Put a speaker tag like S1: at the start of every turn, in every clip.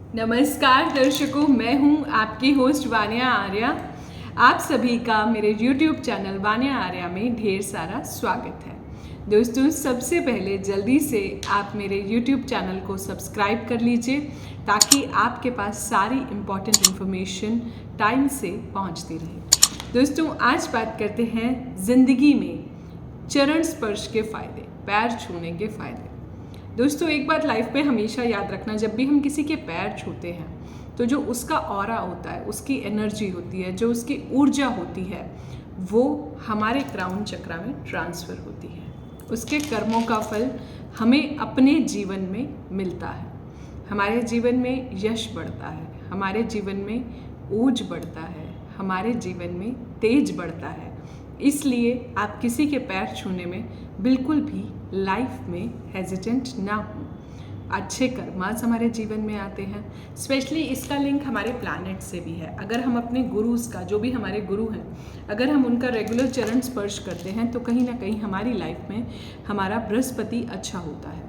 S1: नमस्कार दर्शकों, मैं हूं आपकी होस्ट वानिया आर्या। आप सभी का मेरे YouTube चैनल वानिया आर्या में ढेर सारा स्वागत है। दोस्तों, सबसे पहले जल्दी से आप मेरे YouTube चैनल को सब्सक्राइब कर लीजिए ताकि आपके पास सारी इम्पॉर्टेंट इन्फॉर्मेशन टाइम से पहुंचती रहे। दोस्तों, आज बात करते हैं ज़िंदगी में चरण स्पर्श के फ़ायदे, पैर छूने के फ़ायदे। दोस्तों, एक बात लाइफ में हमेशा याद रखना, जब भी हम किसी के पैर छूते हैं तो जो उसका ऑरा होता है, उसकी एनर्जी होती है, जो उसकी ऊर्जा होती है, वो हमारे क्राउन चक्रा में ट्रांसफ़र होती है। उसके कर्मों का फल हमें अपने जीवन में मिलता है। हमारे जीवन में यश बढ़ता है, हमारे जीवन में ओज बढ़ता है, हमारे जीवन में तेज बढ़ता है। इसलिए आप किसी के पैर छूने में बिल्कुल भी लाइफ में हेजिटेंट ना हो। अच्छे कर्मास हमारे जीवन में आते हैं। स्पेशली इसका लिंक हमारे प्लैनेट से भी है। अगर हम अपने गुरुज का, जो भी हमारे गुरु हैं, अगर हम उनका रेगुलर चरण स्पर्श करते हैं तो कहीं ना कहीं हमारी लाइफ में हमारा बृहस्पति अच्छा होता है।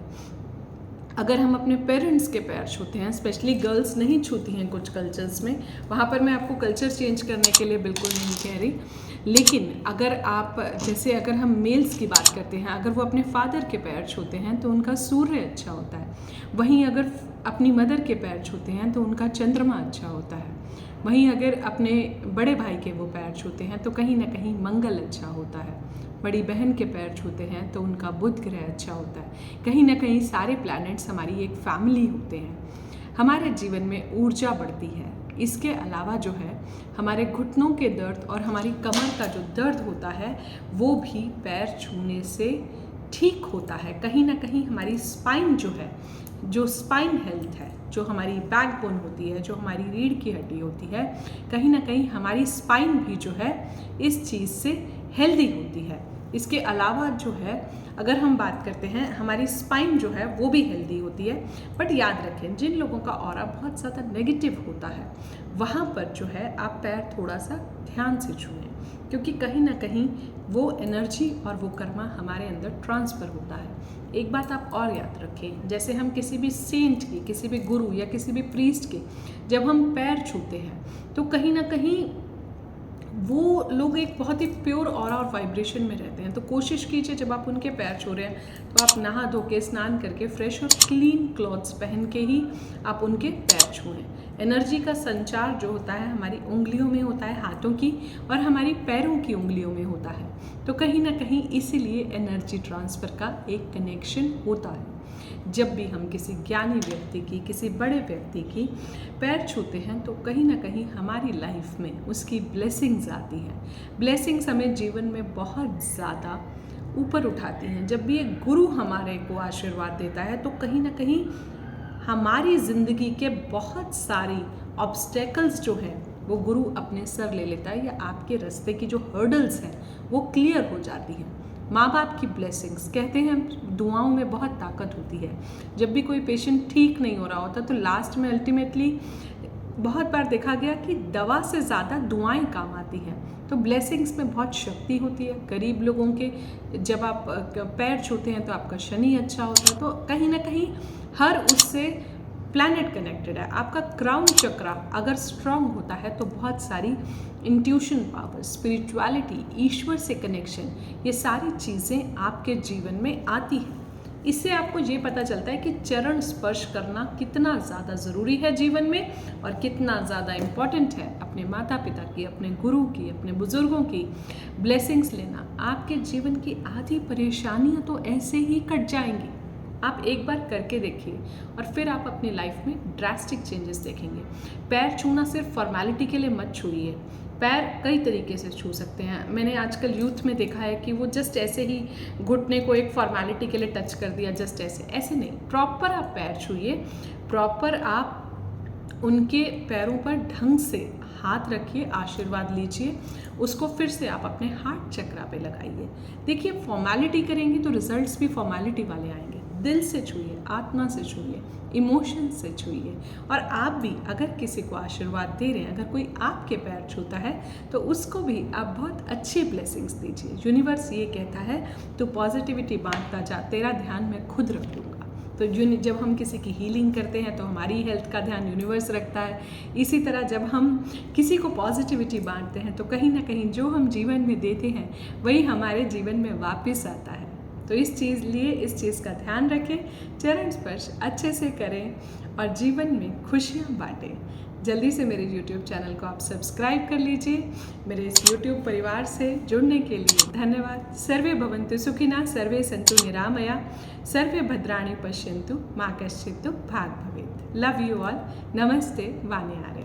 S1: अगर हम अपने पेरेंट्स के पैर छूते हैं, स्पेशली गर्ल्स नहीं छूती हैं कुछ कल्चर्स में, वहाँ पर मैं आपको कल्चर चेंज करने के लिए बिल्कुल नहीं कह रही, लेकिन अगर आप जैसे अगर हम मेल्स की बात करते हैं, अगर वो अपने फादर के पैर छूते हैं तो उनका सूर्य अच्छा होता है। वहीं अगर अपनी मदर के पैर छूते हैं तो उनका चंद्रमा अच्छा होता है। वहीं अगर अपने बड़े भाई के वो पैर छूते हैं तो कहीं ना कहीं मंगल अच्छा होता है। बड़ी बहन के पैर छूते हैं तो उनका बुध ग्रह अच्छा होता है। कहीं ना कहीं सारे प्लैनेट्स हमारी एक फैमिली होते हैं। हमारे जीवन में ऊर्जा बढ़ती है। इसके अलावा जो है, हमारे घुटनों के दर्द और हमारी कमर का जो दर्द होता है वो भी पैर छूने से ठीक होता है। कहीं ना कहीं हमारी स्पाइन जो है, जो स्पाइन हेल्थ है, जो हमारी बैकबोन होती है, जो हमारी रीढ़ की हड्डी होती है, कहीं ना कहीं हमारी स्पाइन भी जो है इस चीज़ से हेल्दी होती है। इसके अलावा जो है, अगर हम बात करते हैं, हमारी स्पाइन जो है वो भी हेल्दी होती है। बट याद रखें, जिन लोगों का ऑरा बहुत ज़्यादा नेगेटिव होता है वहाँ पर जो है आप पैर थोड़ा सा ध्यान से छुएं, क्योंकि कहीं ना कहीं वो एनर्जी और वो कर्मा हमारे अंदर ट्रांसफ़र होता है। एक बात आप और याद रखें, जैसे हम किसी भी सेंट की, किसी भी गुरु या किसी भी प्रीस्ट के जब हम पैर छूते हैं तो कहीं ना कहीं वो लोग एक बहुत ही प्योर ऑरा और वाइब्रेशन में रहते हैं। तो कोशिश कीजिए, जब आप उनके पैर छू रहे हैं तो आप नहा धो के, स्नान करके, फ्रेश और क्लीन क्लॉथ्स पहन के ही आप उनके पैर छुएं। एनर्जी का संचार जो होता है हमारी उंगलियों में होता है, हाथों की और हमारी पैरों की उंगलियों में होता है। तो कहीं ना कहीं इसीलिए एनर्जी ट्रांसफ़र का एक कनेक्शन होता है। जब भी हम किसी ज्ञानी व्यक्ति की, किसी बड़े व्यक्ति की पैर छूते हैं तो कहीं ना कहीं हमारी लाइफ में उसकी ब्लेसिंग्स आती हैं। ब्लेसिंग्स हमें जीवन में बहुत ज़्यादा ऊपर उठाती हैं। जब भी एक गुरु हमारे को आशीर्वाद देता है तो कहीं ना कहीं हमारी ज़िंदगी के बहुत सारी ऑब्स्टेकल्स जो हैं वो गुरु अपने सर ले लेता है, या आपके रास्ते की जो हर्डल्स हैं वो क्लियर हो जाती हैं। माँ बाप की ब्लेसिंग्स, कहते हैं दुआओं में बहुत ताकत होती है। जब भी कोई पेशेंट ठीक नहीं हो रहा होता तो लास्ट में अल्टीमेटली बहुत बार देखा गया कि दवा से ज़्यादा दुआएं काम आती हैं। तो ब्लेसिंग्स में बहुत शक्ति होती है। गरीब लोगों के जब आप पैर छूते हैं तो आपका शनि अच्छा होता है। तो कहीं ना कहीं हर उससे प्लैनेट कनेक्टेड है। आपका क्राउन चक्रा अगर स्ट्रांग होता है तो बहुत सारी इंट्यूशन पावर, स्पिरिचुअलिटी, ईश्वर से कनेक्शन, ये सारी चीज़ें आपके जीवन में आती हैं। इससे आपको ये पता चलता है कि चरण स्पर्श करना कितना ज़्यादा ज़रूरी है जीवन में और कितना ज़्यादा इम्पॉर्टेंट है। अपने माता पिता की, अपने गुरु की, अपने बुज़ुर्गों की ब्लेसिंग्स लेना। आपके जीवन की आधी परेशानियाँ तो ऐसे ही कट जाएंगी। आप एक बार करके देखिए और फिर आप अपनी लाइफ में ड्रास्टिक चेंजेस देखेंगे। पैर छूना सिर्फ फॉर्मेलिटी के लिए मत छूइए। पैर कई तरीके से छू सकते हैं। मैंने आजकल यूथ में देखा है कि वो जस्ट ऐसे ही घुटने को एक फॉर्मेलिटी के लिए टच कर दिया, जस्ट ऐसे नहीं। प्रॉपर आप पैर छूइए, प्रॉपर आप उनके पैरों पर ढंग से हाथ रखिए, आशीर्वाद लीजिए, उसको फिर से आप अपने हार्ट चक्रा पे लगाइए। देखिए, फॉर्मेलिटी करेंगे तो रिजल्ट्स भी फॉर्मेलिटी वाले आएंगे। दिल से छूइए, आत्मा से छूइए, इमोशन से छूइए। और आप भी अगर किसी को आशीर्वाद दे रहे हैं, अगर कोई आपके पैर छूता है तो उसको भी आप बहुत अच्छी ब्लेसिंग्स दीजिए। यूनिवर्स ये कहता है, तो पॉजिटिविटी बांटता जा, तेरा ध्यान मैं खुद रख लूँगा। तो जब हम किसी की हीलिंग करते हैं तो हमारी हेल्थ का ध्यान यूनिवर्स रखता है। इसी तरह जब हम किसी को पॉजिटिविटी बांटते हैं तो कहीं ना कहीं जो हम जीवन में देते हैं वही हमारे जीवन में वापस आता है। तो इस चीज़ का ध्यान रखें, चरण स्पर्श अच्छे से करें और जीवन में खुशियाँ बांटें। जल्दी से मेरे YouTube चैनल को आप सब्सक्राइब कर लीजिए। मेरे इस YouTube परिवार से जुड़ने के लिए धन्यवाद। सर्वे भवन्तु सुखिनः, सर्वे सन्तु निरामया, सर्वे भद्राणि पश्यन्तु, मा कश्चित् दुःखभाग् भवेत्। Love you all. नमस्ते वाणी आर्या।